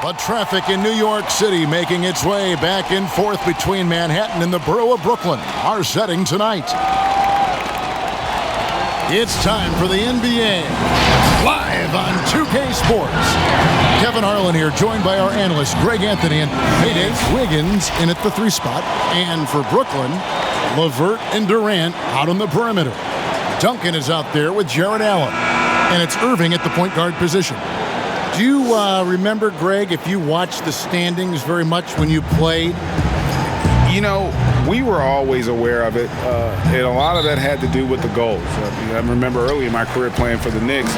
But traffic in New York City making its way back and forth between Manhattan and the borough of Brooklyn. Our setting tonight. It's time for the NBA live on 2K Sports. Kevin Harlan here, joined by our analyst Greg Anthony and Payday Wiggins in at the 3 spot. And for Brooklyn, LeVert and Durant out on the perimeter. Duncan is out there with Jared Allen. And it's Irving at the point guard position. Do you remember, Greg, if you watched the standings very much when you played? You know, we were always aware of it, and a lot of that had to do with the goals. I remember early in my career playing for the Knicks,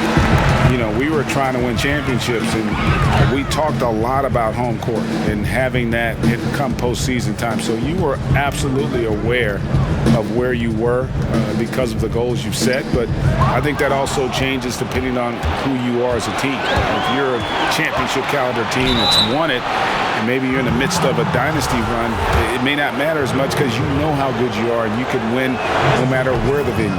you know, we were trying to win championships, and we talked a lot about home court and having that come postseason time. So you were absolutely aware of where you were because of the goals you've set, but I think that also changes depending on who you are as a team. If you're a championship caliber team that's won it, and maybe you're in the midst of a dynasty run, it may not matter as much because you know how good you are and you can win no matter where the venue.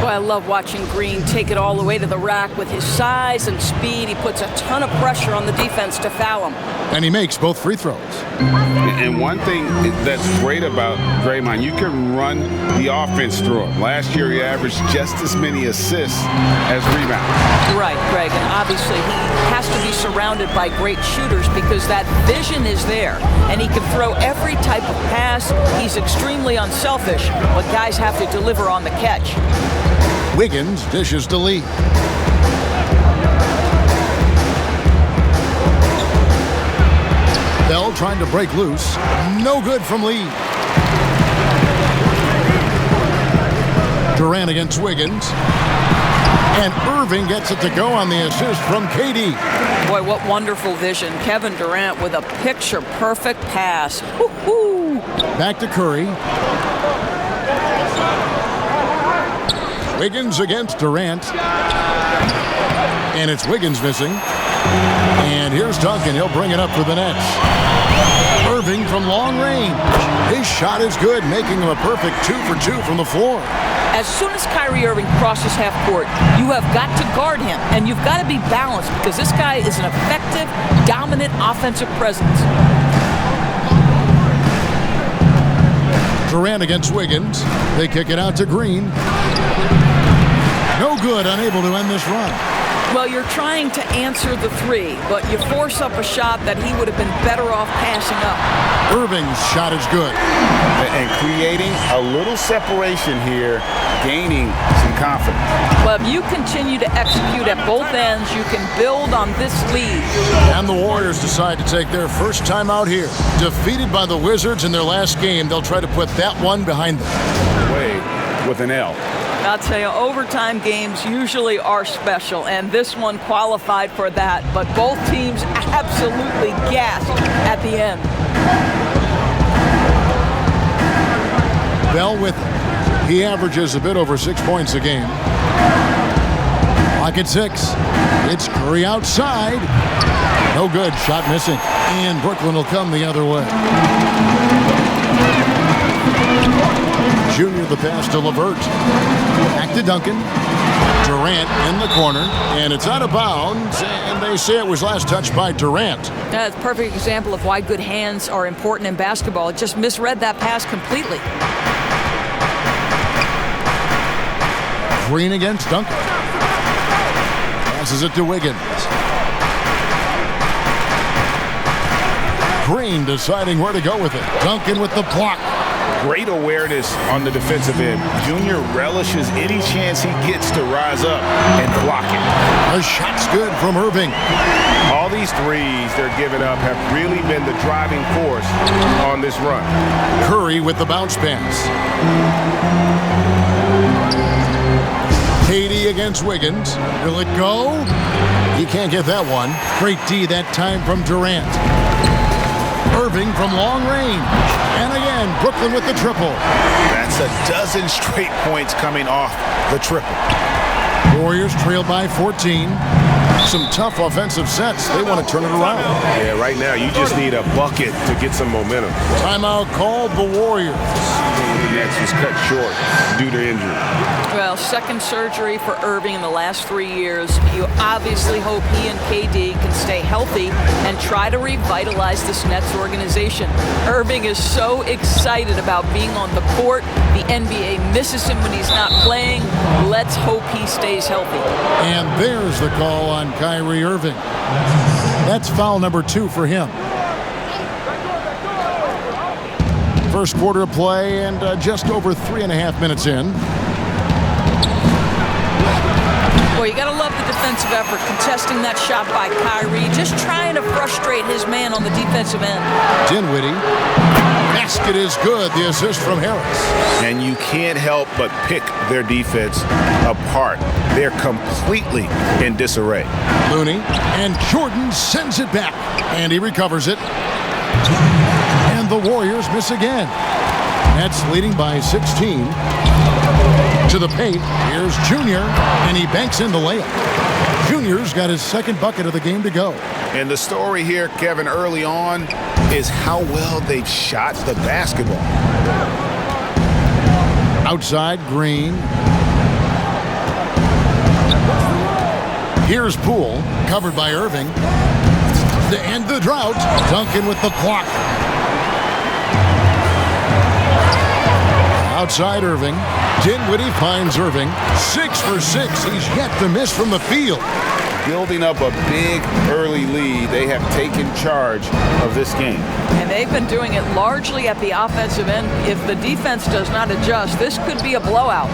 Well, I love watching Green take it all the way to the rack with his size and speed. He puts a ton of pressure on the defense to foul him. And he makes both free throws. And one thing that's great about Draymond, you can run the offense through him. Last year, he averaged just as many assists as rebounds. Right, Greg. And obviously, he has to be surrounded by great shooters because that vision is there. And he can throw every type of pass. He's extremely unselfish, but guys have to deliver on the catch. Wiggins dishes to Lee. Bell trying to break loose. No good from Lee. Durant against Wiggins. And Irving gets it to go on the assist from KD. Boy, what wonderful vision. Kevin Durant with a picture-perfect pass. Woo-hoo. Back to Curry. Wiggins against Durant. And it's Wiggins missing. And here's Duncan. He'll bring it up for the Nets. Irving from long range. His shot is good, making him a perfect 2 for 2 from the floor. As soon as Kyrie Irving crosses half court, you have got to guard him, and you've got to be balanced because this guy is an effective, dominant offensive presence. Durant against Wiggins. They kick it out to Green. No good, unable to end this run. Well, you're trying to answer the 3, but you force up a shot that he would have been better off passing up. Irving's shot is good. And creating a little separation here, gaining some confidence. Well, if you continue to execute at both ends, you can build on this lead. And the Warriors decide to take their first time out here. Defeated by the Wizards in their last game, they'll try to put that one behind them. Away with an L. I'll tell you, overtime games usually are special, and this one qualified for that, but both teams absolutely gasped at the end. Bell with him. He averages a bit over 6 points a game. Clock at 6. It's Curry outside. No good. Shot missing. And Brooklyn will come the other way. Junior the pass to LeVert. Back to Duncan. Durant in the corner. And it's out of bounds. And they say it was last touched by Durant. That's a perfect example of why good hands are important in basketball. It just misread that pass completely. Green against Duncan. Passes it to Wiggins. Green deciding where to go with it. Duncan with the block. Great awareness on the defensive end. Junior relishes any chance he gets to rise up and block it. The shot's good from Irving. All these threes they're giving up have really been the driving force on this run. Curry with the bounce pass. KD against Wiggins. Will it go? He can't get that one. Great D that time from Durant. Irving from long range. And again, Brooklyn with the triple. That's a dozen straight points coming off the triple. Warriors trail by 14. Some tough offensive sets. They want to turn it around. Yeah, right now you just need a bucket to get some momentum. Timeout called the Warriors. The Nets was cut short due to injury. Well, second surgery for Irving in the last 3 years. You obviously hope he and KD can stay healthy and try to revitalize this Nets organization. Irving is so excited about being on the court. The NBA misses him when he's not playing. Let's hope he stays healthy. And there's the call on Kyrie Irving. That's foul number 2 for him. First quarter of play and just over 3.5 minutes in. Boy, you got to love the defensive effort, contesting that shot by Kyrie, just trying to frustrate his man on the defensive end. Dinwiddie. Basket is good. The assist from Harris. And you can't help but pick their defense apart. They're completely in disarray. Looney. And Jordan sends it back. And he recovers it. And the Warriors miss again. Nets leading by 16. To the paint, here's Junior, and he banks in the layup. Junior's got his second bucket of the game to go. And the story here, Kevin, early on is how well they've shot the basketball. Outside, Green. Here's Poole, covered by Irving. To end the drought, Duncan with the block. Outside Irving. Dinwiddie finds Irving. 6 for 6. He's yet to miss from the field. Building up a big early lead, they have taken charge of this game. And they've been doing it largely at the offensive end. If the defense does not adjust, this could be a blowout.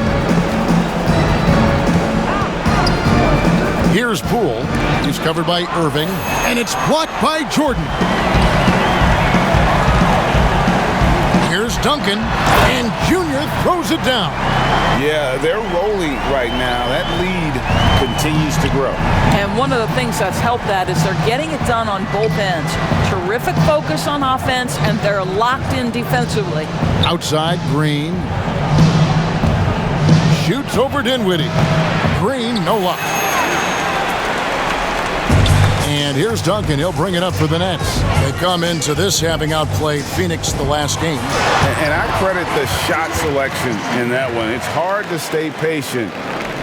Here's Poole. He's covered by Irving. And it's blocked by Jordan. Here's Duncan, and Junior throws it down. Yeah, they're rolling right now. That lead continues to grow. And one of the things that's helped that is they're getting it done on both ends. Terrific focus on offense, and they're locked in defensively. Outside, Green. Shoots over Dinwiddie. Green, no luck. And here's Duncan. He'll bring it up for the Nets. They come into this having outplayed Phoenix the last game. And I credit the shot selection in that one. It's hard to stay patient,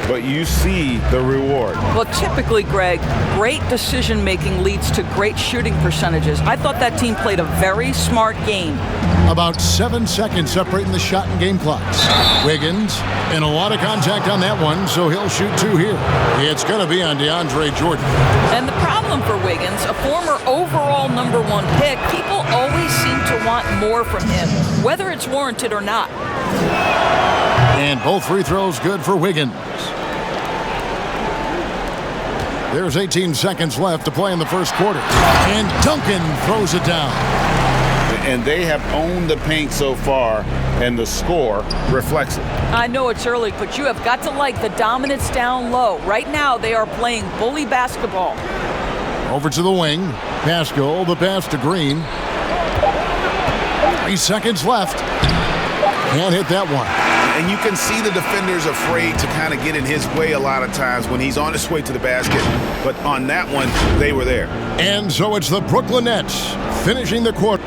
but you see the reward. Well, typically, Greg, great decision-making leads to great shooting percentages. I thought that team played a very smart game. About 7 seconds separating the shot and game clocks. Wiggins, and a lot of contact on that one, so he'll shoot 2 here. It's going to be on DeAndre Jordan. And the problem for Wiggins, a former overall #1 pick, people always seem to want more from him, whether it's warranted or not. And both free throws good for Wiggins. There's 18 seconds left to play in the first quarter. And Duncan throws it down. And they have owned the paint so far, and the score reflects it. I know it's early, but you have got to like the dominance down low. Right now, they are playing bully basketball. Over to the wing. Pascal, the pass to Green. 3 seconds left. Can't hit that one. And you can see the defenders afraid to kind of get in his way a lot of times when he's on his way to the basket. But on that one, they were there. And so it's the Brooklyn Nets finishing the quarter.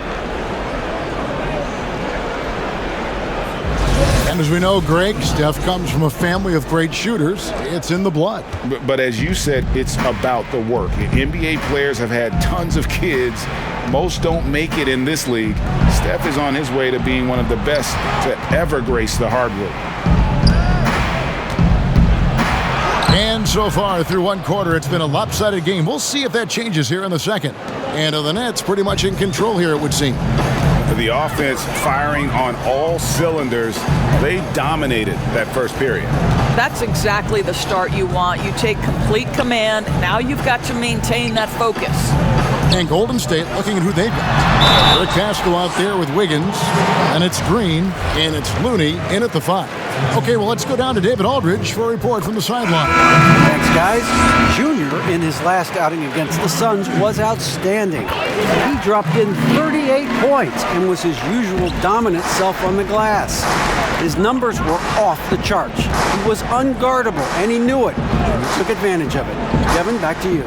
And as we know, Greg, Steph comes from a family of great shooters. It's in the blood. But as you said, it's about the work. NBA players have had tons of kids. Most don't make it in this league. Steph is on his way to being one of the best to ever grace the hardwood. And so far, through one quarter, it's been a lopsided game. We'll see if that changes here in the second. And the Nets pretty much in control here, it would seem. The offense firing on all cylinders. They dominated that first period. That's exactly the start you want. You take complete command. Now you've got to maintain that focus. And Golden State looking at who they've got. Rick Pascal out there with Wiggins. And it's Green. And it's Looney in at the 5. Okay, well, let's go down to David Aldridge for a report from the sideline. Thanks, guys. Junior, in his last outing against the Suns, was outstanding. He dropped in 38 points and was his usual dominant self on the glass. His numbers were off the charts. He was unguardable, and he knew it. And he took advantage of it. Kevin, back to you.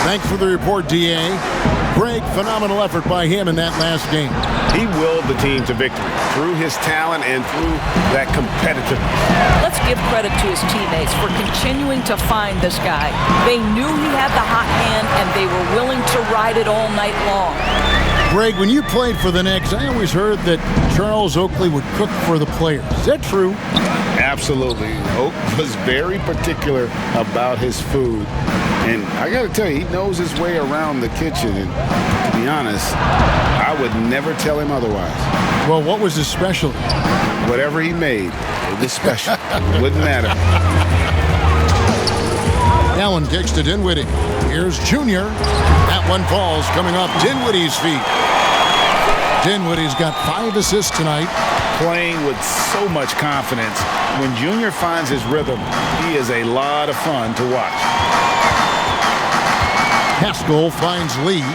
Thanks for the report, D.A. Greg, phenomenal effort by him in that last game. He willed the team to victory through his talent and through that competitiveness. Let's give credit to his teammates for continuing to find this guy. They knew he had the hot hand, and they were willing to ride it all night long. Greg, when you played for the Knicks, I always heard that Charles Oakley would cook for the players. Is that true? Absolutely. Oak was very particular about his food. And I got to tell you, he knows his way around the kitchen. And to be honest, I would never tell him otherwise. Well, what was his specialty? Whatever he made, it was special. It wouldn't matter. Allen kicks to Dinwiddie. Here's Junior. That one falls coming off Dinwiddie's feet. Dinwiddie's got 5 assists tonight. Playing with so much confidence. When Junior finds his rhythm, he is a lot of fun to watch. Haskell finds Lee.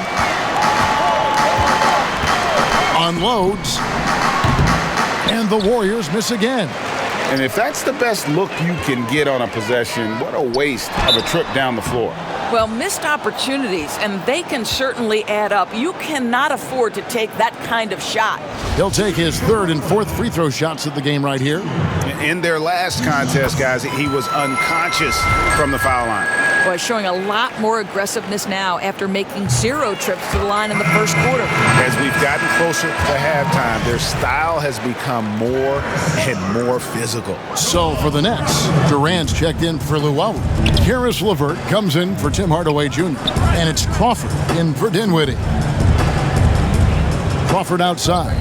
Unloads. And the Warriors miss again. And if that's the best look you can get on a possession, what a waste of a trip down the floor. Well, missed opportunities, and they can certainly add up. You cannot afford to take that kind of shot. He'll take his 3rd and 4th free throw shots of the game right here. In their last contest, guys, he was unconscious from the foul line. Boy, showing a lot more aggressiveness now after making 0 trips to the line in the first quarter. As we've gotten closer to halftime, their style has become more and more physical. So for the Nets, Durant's checked in for Luau. Karis LeVert comes in for Tim Hardaway Jr. And it's Crawford in for Dinwiddie. Crawford outside.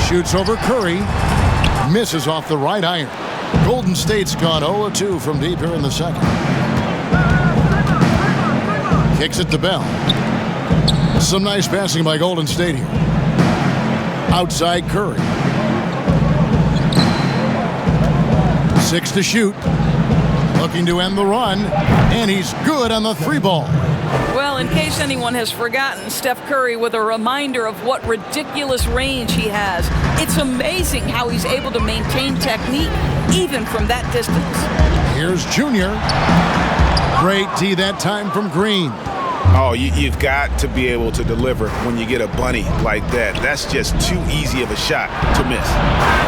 Shoots over Curry. Misses off the right iron. Golden State's gone 0-2 from deep here in the second. Kicks it to Bell. Some nice passing by Golden State here. Outside Curry. 6 to shoot. Looking to end the run. And he's good on the 3-ball. Well, in case anyone has forgotten, Steph Curry with a reminder of what ridiculous range he has. It's amazing how he's able to maintain technique even from that distance. Here's Junior. Great D that time from Green. Oh, you've got to be able to deliver when you get a bunny like that. That's just too easy of a shot to miss.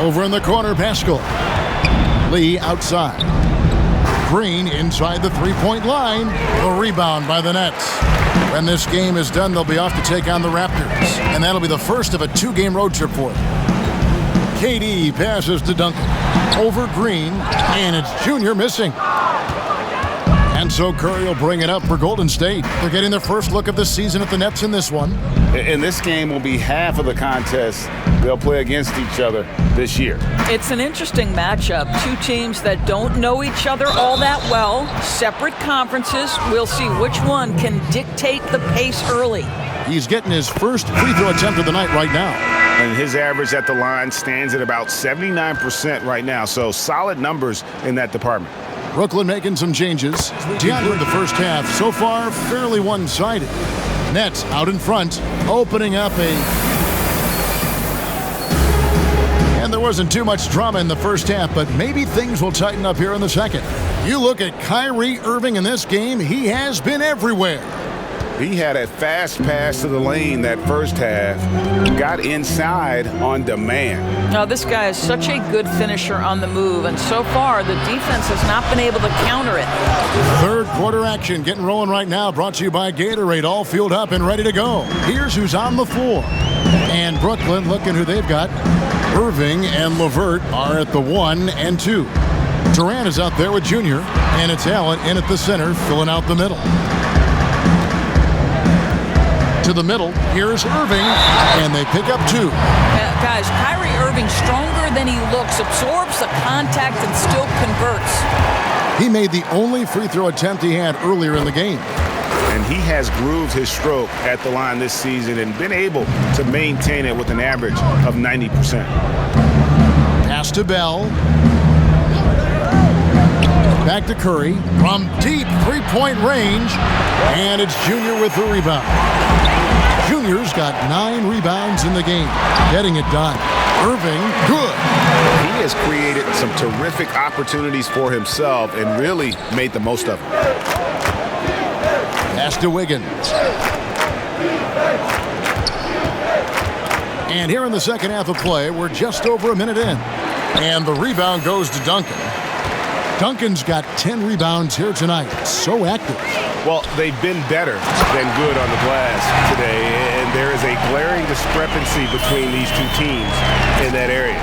Over in the corner, Pascal. Lee outside. Green inside the 3-point line. The rebound by the Nets. When this game is done, they'll be off to take on the Raptors. And that'll be the first of a 2-game road trip for them. KD passes to Duncan. Over Green. And it's Junior missing. And so Curry will bring it up for Golden State. They're getting their first look of the season at the Nets in this one. And this game will be half of the contest they'll play against each other this year. It's an interesting matchup. 2 teams that don't know each other all that well. Separate conferences. We'll see which one can dictate the pace early. He's getting his first free throw attempt of the night right now. And his average at the line stands at about 79% right now. So solid numbers in that department. Brooklyn making some changes. DeAndre in the first half. So far, fairly one-sided. Nets out in front, opening up And there wasn't too much drama in the first half, but maybe things will tighten up here in the second. You look at Kyrie Irving in this game, he has been everywhere. He had a fast pass to the lane that first half, got inside on demand. Now, this guy is such a good finisher on the move, and so far the defense has not been able to counter it. Third quarter action getting rolling right now, brought to you by Gatorade, all fueled up and ready to go. Here's who's on the floor. And Brooklyn, looking who they've got. Irving and LeVert are at the 1 and 2. Durant is out there with Junior, and it's Allen in at the center, filling out the middle. To the middle, here's Irving, and they pick up 2. Guys, Kyrie Irving, stronger than he looks, absorbs the contact and still converts. He made the only free throw attempt he had earlier in the game. And he has grooved his stroke at the line this season and been able to maintain it with an average of 90%. Pass to Bell. Back to Curry from deep 3-point range, and it's Junior with the rebound. Junior's got 9 rebounds in the game, getting it done. Irving, good. He has created some terrific opportunities for himself and really made the most of them. Pass to Wiggins. And here in the second half of play, we're just over a minute in. And the rebound goes to Duncan. Duncan's got 10 rebounds here tonight. So active. Well, they've been better than good on the glass today, and there is a glaring discrepancy between these two teams in that area.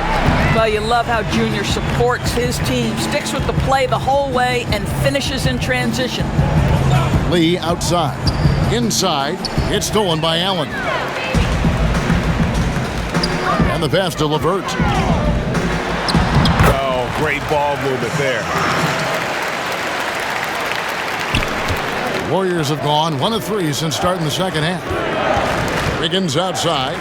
Well, you love how Junior supports his team, sticks with the play the whole way, and finishes in transition. Lee outside. Inside, it's stolen by Allen. And the pass to LeVert. Oh, great ball movement there. Warriors have gone 1 of 3 since starting the second half. Wiggins outside.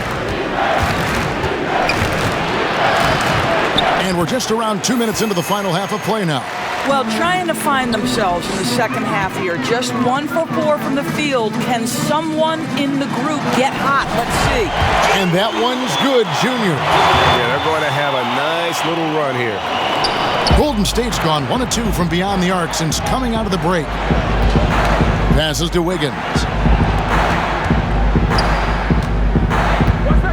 And we're just around 2 minutes into the final half of play now. Well, trying to find themselves in the second half here. Just 1 for 4 from the field. Can someone in the group get hot? Let's see. And that one's good, Junior. Yeah, they're going to have a nice little run here. Golden State's gone 1 of 2 from beyond the arc since coming out of the break. Passes to Wiggins.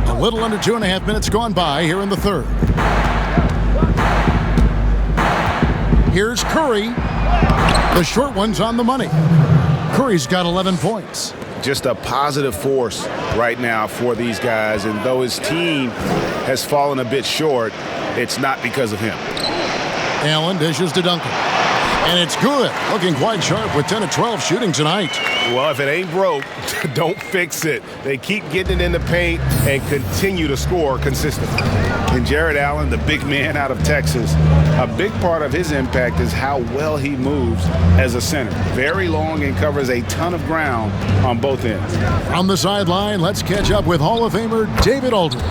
A little under 2.5 minutes gone by here in the third. Here's Curry. The short one's on the money. Curry's got 11 points. Just a positive force right now for these guys, and though his team has fallen a bit short, it's not because of him. Allen dishes to Duncan. And it's good. Looking quite sharp with 10 of 12 shooting tonight. Well, if it ain't broke, don't fix it. They keep getting it in the paint and continue to score consistently. And Jared Allen, the big man out of Texas, a big part of his impact is how well he moves as a center. Very long and covers a ton of ground on both ends. From the sideline, let's catch up with Hall of Famer David Aldridge.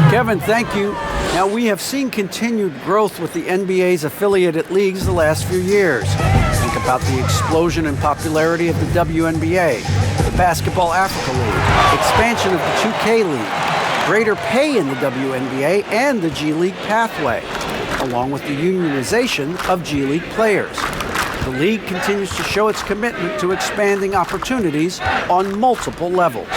Kevin, thank you. Now, we have seen continued growth with the NBA's affiliated leagues the last few years. Think about the explosion in popularity of the WNBA, the Basketball Africa League, expansion of the 2K League, greater pay in the WNBA and the G League pathway, along with the unionization of G League players. The league continues to show its commitment to expanding opportunities on multiple levels.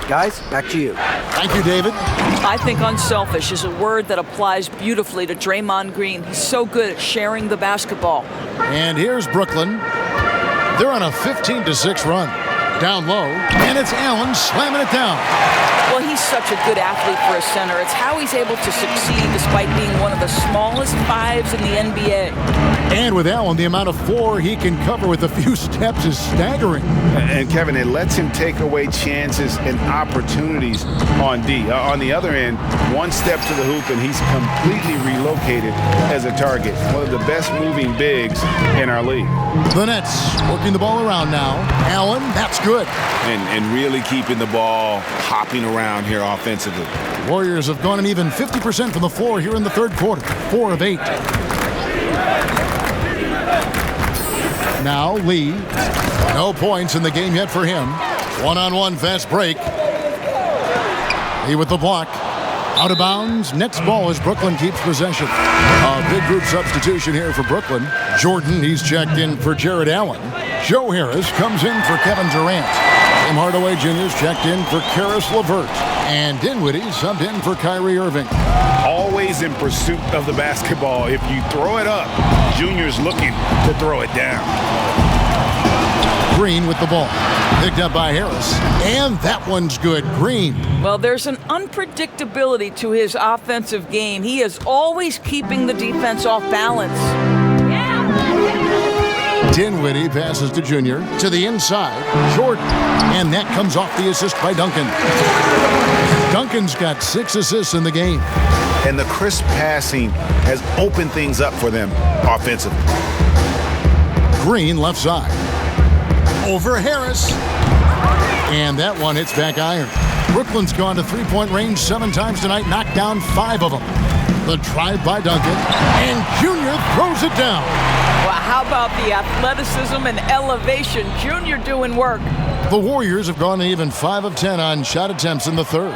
Guys, back to you. Thank you, David. I think unselfish is a word that applies beautifully to Draymond Green. He's so good at sharing the basketball. And here's Brooklyn. They're on a 15-6 run. Down low, and it's Allen slamming it down. Well, he's such a good athlete for a center. It's how he's able to succeed despite being one of the smallest fives in the NBA. And with Allen, the amount of floor he can cover with a few steps is staggering. And Kevin, it lets him take away chances and opportunities on D. On the other end, one step to the hoop and he's completely relocated as a target. One of the best moving bigs in our league. The Nets working the ball around now. Allen, that's good. And really keeping the ball hopping around here offensively. Warriors have gone an even 50% from the floor here in the third quarter. 4 of 8. Now Lee. No points in the game yet for him. One-on-one fast break. Lee with the block. Out of bounds. Nets ball as Brooklyn keeps possession. A big group substitution here for Brooklyn. Jordan, he's checked in for Jared Allen. Joe Harris comes in for Kevin Durant. Tim Hardaway Jr.'s checked in for Karis LeVert. And Dinwiddie subbed in for Kyrie Irving. Always in pursuit of the basketball. If you throw it up, Junior's looking to throw it down. Green with the ball. Picked up by Harris. And that one's good. Green. Well, there's an unpredictability to his offensive game. He is always keeping the defense off balance. Dinwiddie passes to Junior. To the inside. Jordan. And that comes off the assist by Duncan. Duncan's got 6 assists in the game. And the crisp passing has opened things up for them offensively. Green left side. Over Harris. And that one hits back iron. Brooklyn's gone to three-point range 7 times tonight, knocked down 5 of them. The drive by Duncan. And Junior throws it down. Well, how about the athleticism and elevation? Junior doing work. The Warriors have gone even 5 of 10 on shot attempts in the third.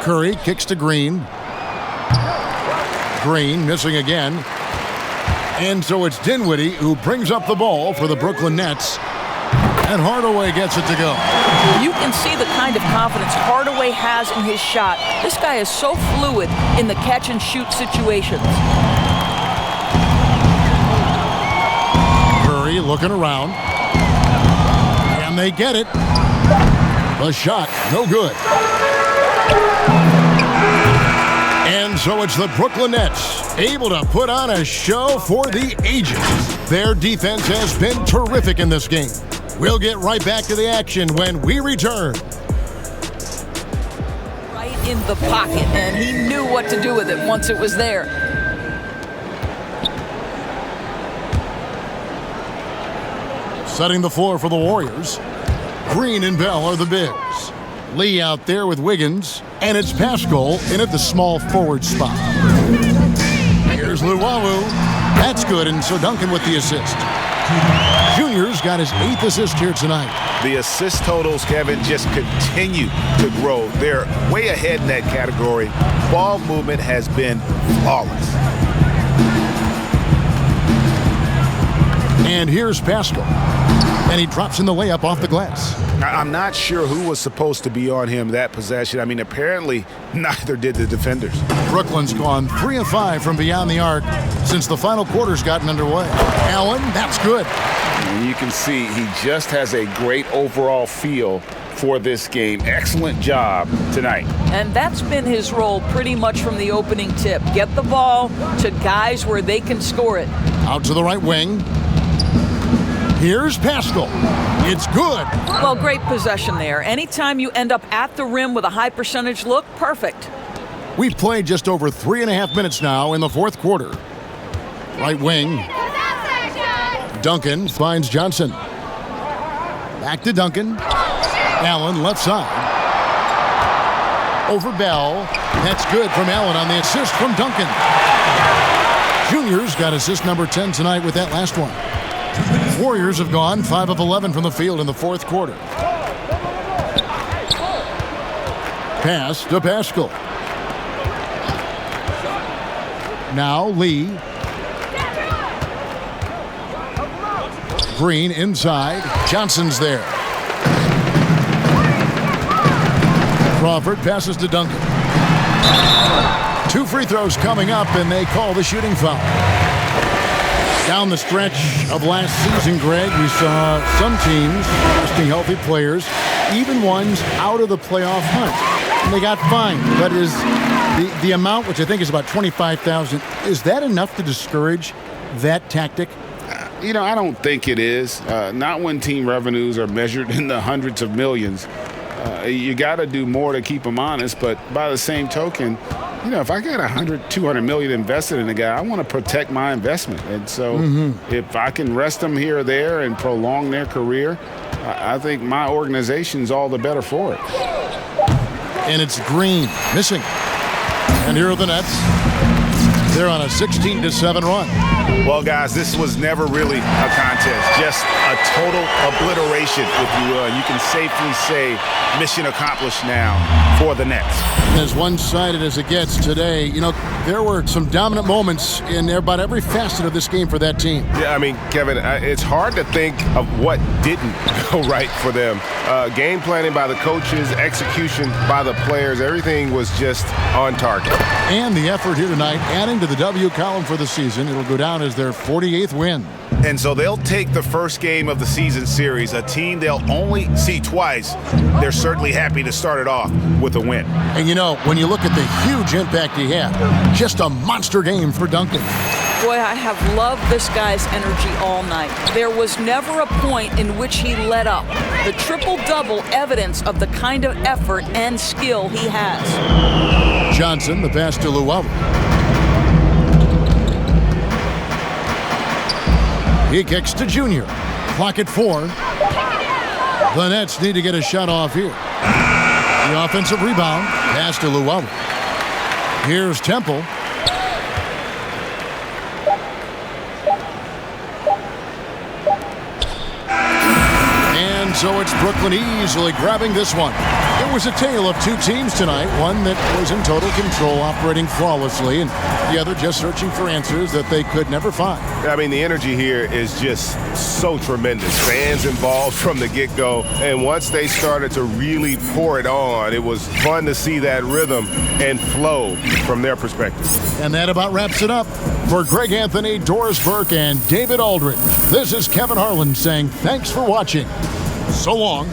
Curry kicks to Green. Green missing again. And so it's Dinwiddie who brings up the ball for the Brooklyn Nets. And Hardaway gets it to go. You can see the kind of confidence Hardaway has in his shot. This guy is so fluid in the catch-and-shoot situations. Curry looking around. And they get it. The shot, no good. And so it's the Brooklyn Nets, able to put on a show for the ages. Their defense has been terrific in this game. We'll get right back to the action when we return. Right in the pocket, and he knew what to do with it once it was there. Setting the floor for the Warriors. Green and Bell are the bigs. Lee out there with Wiggins, and it's Pascal in at the small forward spot. Here's Luwawu. That's good, and so Duncan with the assist. Junior's got his 8th assist here tonight. The assist totals, Kevin, just continue to grow. They're way ahead in that category. Ball movement has been flawless. And here's Pascal. And he drops in the layup off the glass. I'm not sure who was supposed to be on him that possession. I mean, apparently neither did the defenders. Brooklyn's gone 3 of 5 from beyond the arc since the final quarter's gotten underway. Allen, that's good. And you can see he just has a great overall feel for this game. Excellent job tonight. And that's been his role pretty much from the opening tip. Get the ball to guys where they can score it. Out to the right wing. Here's Pascal. It's good. Well, great possession there. Anytime you end up at the rim with a high percentage look, perfect. We've played just over 3.5 minutes now in the fourth quarter. Right wing. Duncan finds Johnson. Back to Duncan. Allen left side. Over Bell. That's good from Allen on the assist from Duncan. Junior's got assist number 10 tonight with that last one. Warriors have gone 5 of 11 from the field in the fourth quarter. Pass to Pascal. Now Lee. Green inside. Johnson's there. Crawford passes to Duncan. 2 free throws coming up, and they call the shooting foul. Down the stretch of last season, Greg, we saw some teams resting healthy players, even ones out of the playoff hunt. And they got fined. But is the amount, which I think is about $25,000, is that enough to discourage that tactic? You know, I don't think it is. Not when team revenues are measured in the hundreds of millions. You got to do more to keep them honest. But by the same token, you know, if I got $200 million invested in a guy, I want to protect my investment. And so if I can rest them here or there and prolong their career, I think my organization's all the better for it. And it's Green missing. And here are the Nets. They're on a 16-7 run. Well, guys, this was never really a contest, just a total obliteration, if you will. And you can safely say mission accomplished now for the Nets. As one-sided as it gets today, you know, there were some dominant moments in about every facet of this game for that team. Yeah, I mean, Kevin, it's hard to think of what didn't go right for them. Game planning by the coaches, execution by the players, everything was just on target. And the effort here tonight, adding to the W column for the season. It'll go down as their 48th win. And so they'll take the first game of the season series, a team they'll only see twice. They're certainly happy to start it off with a win. And you know, when you look at the huge impact he had, just a monster game for Duncan. Boy, I have loved this guy's energy all night. There was never a point in which he let up. The triple-double evidence of the kind of effort and skill he has. Johnson, the pass to Luwawu. He kicks to Junior. Clock at 4. The Nets need to get a shot off here. The offensive rebound. Pass to Luwawu. Here's Temple. And so it's Brooklyn easily grabbing this one. It was a tale of two teams tonight, one that was in total control, operating flawlessly, and the other just searching for answers that they could never find. I mean, the energy here is just so tremendous. Fans involved from the get-go, and once they started to really pour it on, it was fun to see that rhythm and flow from their perspective. And that about wraps it up. For Greg Anthony, Doris Burke, and David Aldridge, this is Kevin Harlan saying thanks for watching. So long.